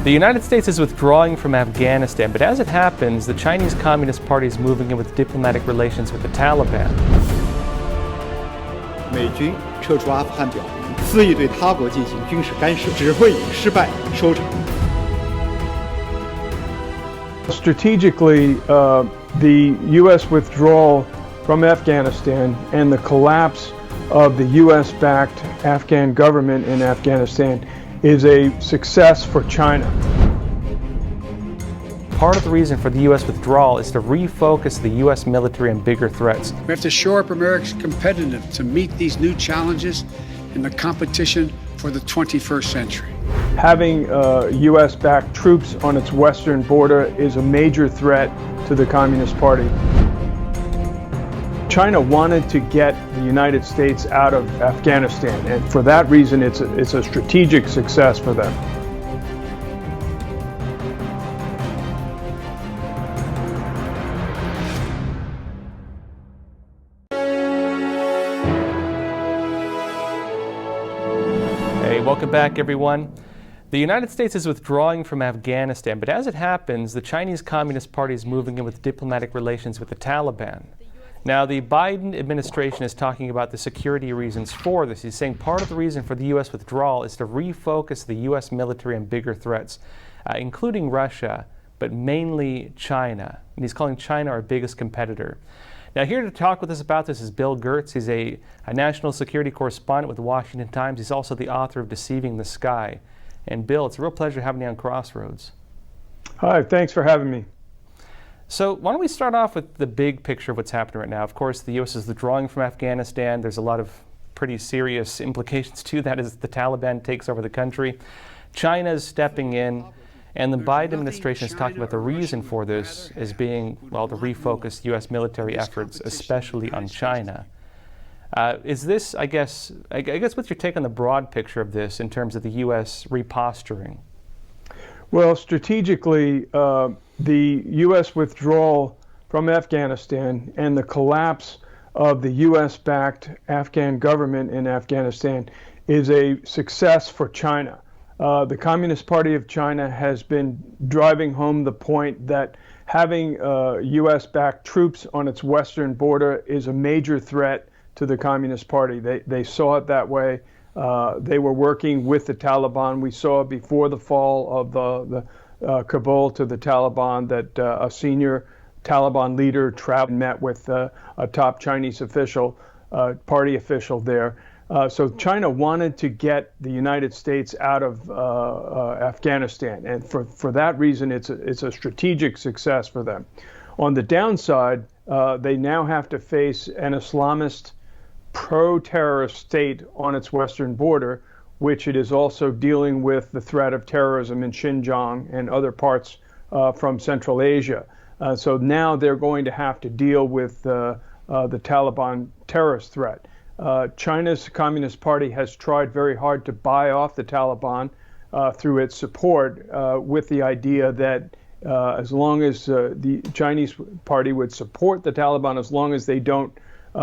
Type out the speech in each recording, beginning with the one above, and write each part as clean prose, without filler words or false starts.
The United States is withdrawing from Afghanistan, but as it happens, the Chinese Communist Party is moving in with diplomatic relations with the Taliban. 美军撤出阿富汗表明，肆意对他国进行军事干涉，只会以失败收场。 Strategically, the U.S. withdrawal from Afghanistan and the collapse of the U.S.-backed Afghan government in Afghanistan is a success for China. Part of the reason for the U.S. withdrawal is to refocus the U.S. military on bigger threats. We have to shore up America's competitiveness to meet these new challenges in the competition for the 21st century. Having U.S.-backed troops on its western border is a major threat to the Communist Party. China wanted to get the United States out of Afghanistan, and for that reason, it's a strategic success for them. Hey, welcome back, everyone. The United States is withdrawing from Afghanistan, but as it happens, the Chinese Communist Party is moving in with diplomatic relations with the Taliban. Now, the Biden administration is talking about the security reasons for this. He's saying part of the reason for the U.S. withdrawal is to refocus the U.S. military on bigger threats, including Russia, but mainly China. And he's calling China our biggest competitor. Now, here to talk with us about this is Bill Gertz. He's a national security correspondent with the Washington Times. He's also the author of Deceiving the Sky. And Bill, it's a real pleasure having you on Crossroads. Hi, thanks for having me. So why don't we start off with the big picture of what's happening right now. Of course, the U.S. is withdrawing from Afghanistan. There's a lot of pretty serious implications to that as the Taliban takes over the country. China is stepping in, and the Biden administration is talking about the reason for this as being, well, to refocus U.S. military efforts, especially on China. Is this, I guess, what's your take on the broad picture of this in terms of the U.S. reposturing? Well, strategically, the U.S. withdrawal from Afghanistan and the collapse of the U.S.-backed Afghan government in Afghanistan is a success for China. The Communist Party of China has been driving home the point that having U.S.-backed troops on its western border is a major threat to the Communist Party. They saw it that way. They were working with the Taliban. We saw before the fall of the Kabul to the Taliban that a senior Taliban leader traveled and met with a top Chinese official, party official there. So China wanted to get the United States out of Afghanistan, and for that reason, it's a strategic success for them. On the downside, they now have to face an Islamist pro-terrorist state on its western border, which it is also dealing with the threat of terrorism in Xinjiang and other parts from Central Asia. So now they're going to have to deal with the Taliban terrorist threat. China's Communist Party has tried very hard to buy off the Taliban through its support with the idea that as long as the Chinese party would support the Taliban, as long as they don't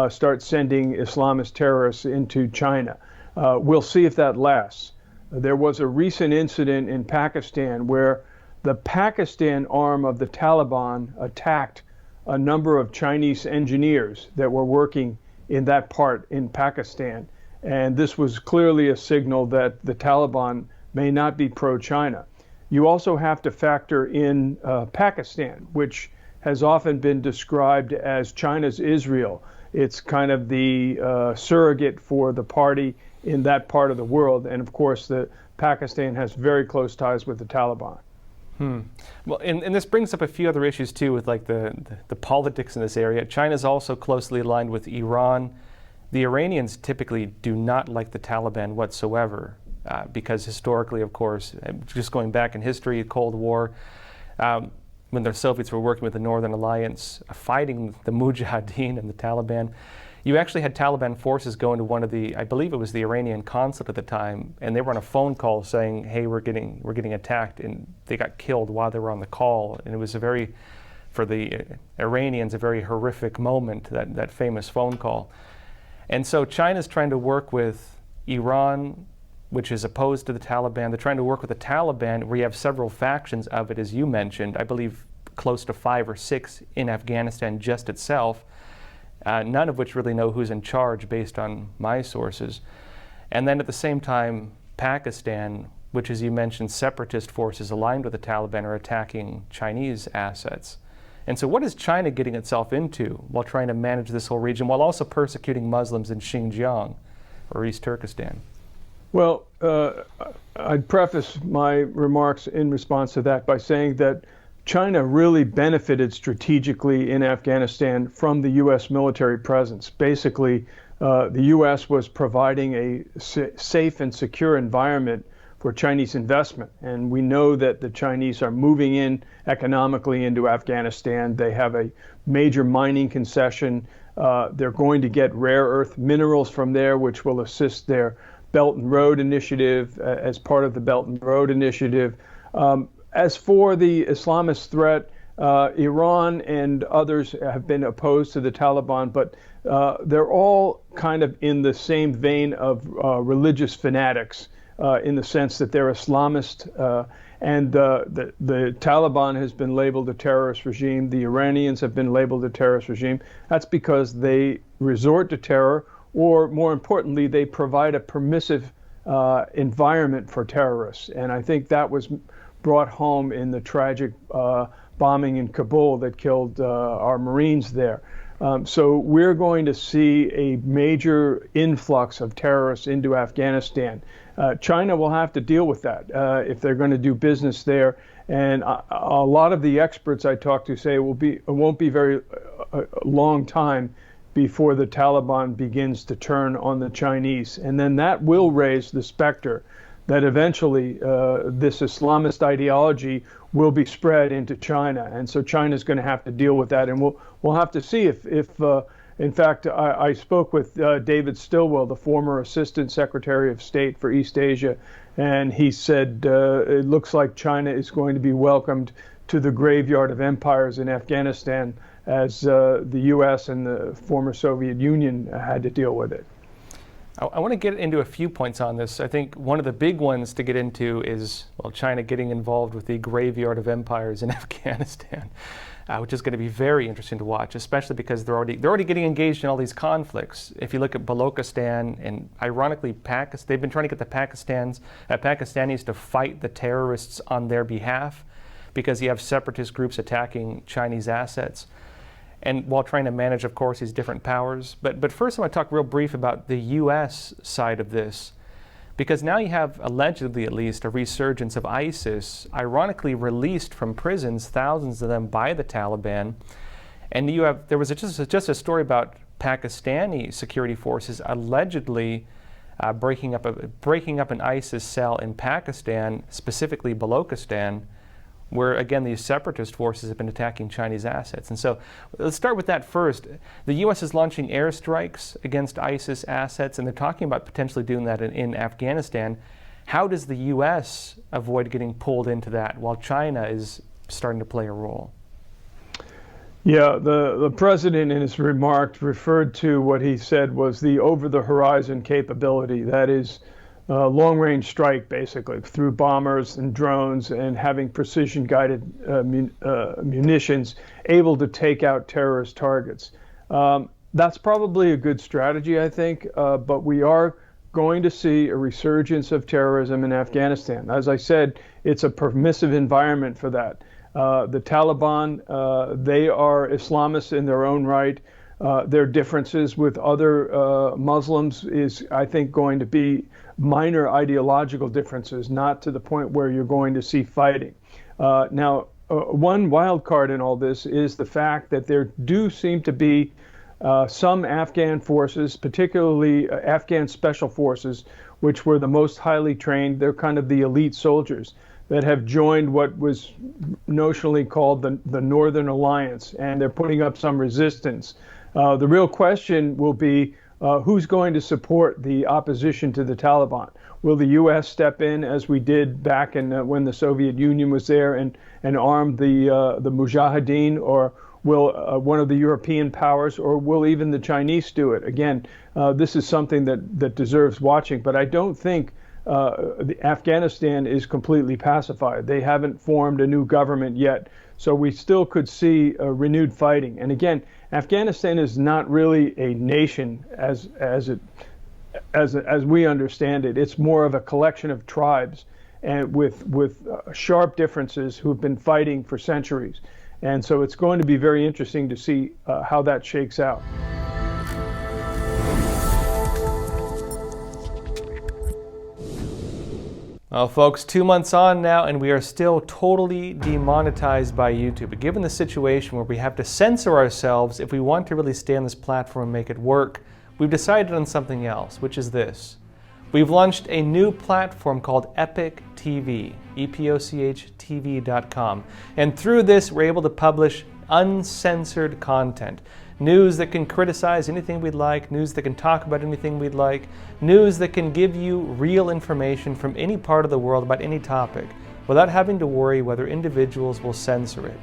start sending Islamist terrorists into China. We'll see if that lasts. There was a recent incident in Pakistan where the Pakistan arm of the Taliban attacked a number of Chinese engineers that were working in that part in Pakistan. And this was clearly a signal that the Taliban may not be pro-China. You also have to factor in Pakistan, which has often been described as China's Israel. It's kind of the surrogate for the party in that part of the world. And of course, Pakistan has very close ties with the Taliban. Well, and this brings up a few other issues too with like the politics in this area. China's also closely aligned with Iran. The Iranians typically do not like the Taliban whatsoever because historically, of course, just going back in history, Cold War, when the Soviets were working with the Northern Alliance, fighting the Mujahideen and the Taliban, you actually had Taliban forces go into one of the, I believe it was the Iranian consulate at the time, and they were on a phone call saying, hey, we're getting attacked, and they got killed while they were on the call. And it was for the Iranians, a very horrific moment, that famous phone call. And so China's trying to work with Iran which is opposed to the Taliban. They're trying to work with the Taliban, where you have several factions of it, as you mentioned. I believe close to 5 or 6 in Afghanistan just itself, none of which really know who's in charge based on my sources. And then at the same time, Pakistan, which, as you mentioned, separatist forces aligned with the Taliban are attacking Chinese assets. And so what is China getting itself into while trying to manage this whole region, while also persecuting Muslims in Xinjiang or East Turkestan? Well, I'd preface my remarks in response to that by saying that China really benefited strategically in Afghanistan from the U.S. military presence. Basically, the U.S. was providing a safe and secure environment for Chinese investment. And we know that the Chinese are moving in economically into Afghanistan. They have a major mining concession. They're going to get rare earth minerals from there, which will assist their Belt and Road Initiative as part of the Belt and Road Initiative. As for the Islamist threat, Iran and others have been opposed to the Taliban, but they're all kind of in the same vein of religious fanatics in the sense that they're Islamist, and the Taliban has been labeled a terrorist regime. The Iranians have been labeled a terrorist regime. That's because they resort to terror, or more importantly, they provide a permissive environment for terrorists. And I think that was brought home in the tragic bombing in Kabul that killed our Marines there. So we're going to see a major influx of terrorists into Afghanistan. China will have to deal with that if they're going to do business there. And a lot of the experts I talked to say it won't be very long time before the Taliban begins to turn on the Chinese. And then that will raise the specter that eventually this Islamist ideology will be spread into China. And so China's going to have to deal with that. And we'll have to see if in fact, I spoke with David Stilwell, the former Assistant Secretary of State for East Asia, and he said it looks like China is going to be welcomed to the graveyard of empires in Afghanistan as the U.S. and the former Soviet Union had to deal with it. I want to get into a few points on this. I think one of the big ones to get into is, well, China getting involved with the graveyard of empires in Afghanistan, which is going to be very interesting to watch, especially because they're already getting engaged in all these conflicts. If you look at Balochistan and ironically Pakistan, they've been trying to get the Pakistanis to fight the terrorists on their behalf because you have separatist groups attacking Chinese assets, and while trying to manage, of course, these different powers. But first I want to talk real brief about the U.S. side of this, because now you have, allegedly at least, a resurgence of ISIS, ironically released from prisons, thousands of them by the Taliban. And there was just a story about Pakistani security forces allegedly breaking up an ISIS cell in Pakistan, specifically Balochistan, where, again, these separatist forces have been attacking Chinese assets. And so let's start with that first. The U.S. is launching airstrikes against ISIS assets, and they're talking about potentially doing that in Afghanistan. How does the U.S. avoid getting pulled into that while China is starting to play a role? Yeah, the president in his remarks referred to what he said was the over-the-horizon capability. That is, long-range strike, basically, through bombers and drones and having precision-guided munitions able to take out terrorist targets. That's probably a good strategy, I think, but we are going to see a resurgence of terrorism in Afghanistan. As I said, it's a permissive environment for that. The Taliban, they are Islamists in their own right. Their differences with other Muslims is, I think, going to be minor ideological differences, not to the point where you're going to see fighting. Now, one wild card in all this is the fact that there do seem to be some Afghan forces, particularly Afghan special forces, which were the most highly trained. They're kind of the elite soldiers that have joined what was notionally called the Northern Alliance, and they're putting up some resistance. The real question will be who's going to support the opposition to the Taliban? Will the U.S. step in, as we did back in when the Soviet Union was there, and arm the Mujahideen, or will one of the European powers, or will even the Chinese do it? Again, this is something that deserves watching, but I don't think Afghanistan is completely pacified. They haven't formed a new government yet. So we still could see renewed fighting. And again, Afghanistan is not really a nation as we understand it. It's more of a collection of tribes and with sharp differences who've been fighting for centuries. And so it's going to be very interesting to see how that shakes out. Well, folks, 2 months on now, and we are still totally demonetized by YouTube. But given the situation where we have to censor ourselves if we want to really stay on this platform and make it work, we've decided on something else, which is this. We've launched a new platform called Epoch TV, EPOCHTV.com. And through this, we're able to publish uncensored content. News that can criticize anything we'd like, news that can talk about anything we'd like, news that can give you real information from any part of the world about any topic without having to worry whether individuals will censor it.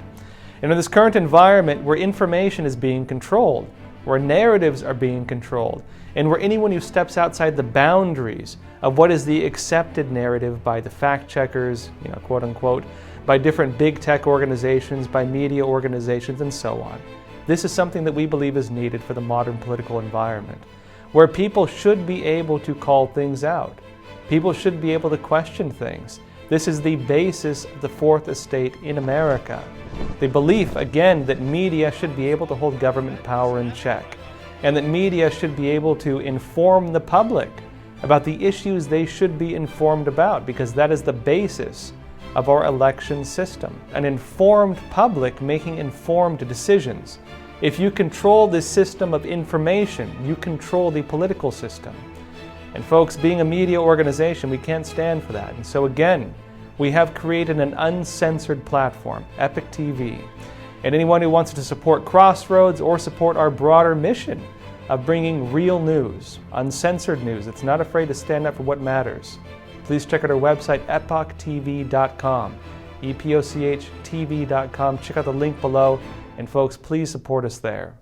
And in this current environment where information is being controlled, where narratives are being controlled, and where anyone who steps outside the boundaries of what is the accepted narrative by the fact checkers, quote unquote, by different big tech organizations, by media organizations, and so on. This is something that we believe is needed for the modern political environment, where people should be able to call things out. People should be able to question things. This is the basis of the Fourth Estate in America. The belief, again, that media should be able to hold government power in check, and that media should be able to inform the public about the issues they should be informed about, because that is the basis of our election system. An informed public making informed decisions. If you control this system of information, you control the political system. And folks, being a media organization, we can't stand for that. And so again, we have created an uncensored platform, Epoch TV. And anyone who wants to support Crossroads or support our broader mission of bringing real news, uncensored news that's not afraid to stand up for what matters, please check out our website, epochtv.com, EPOCHTV.com. Check out the link below, and folks, please support us there.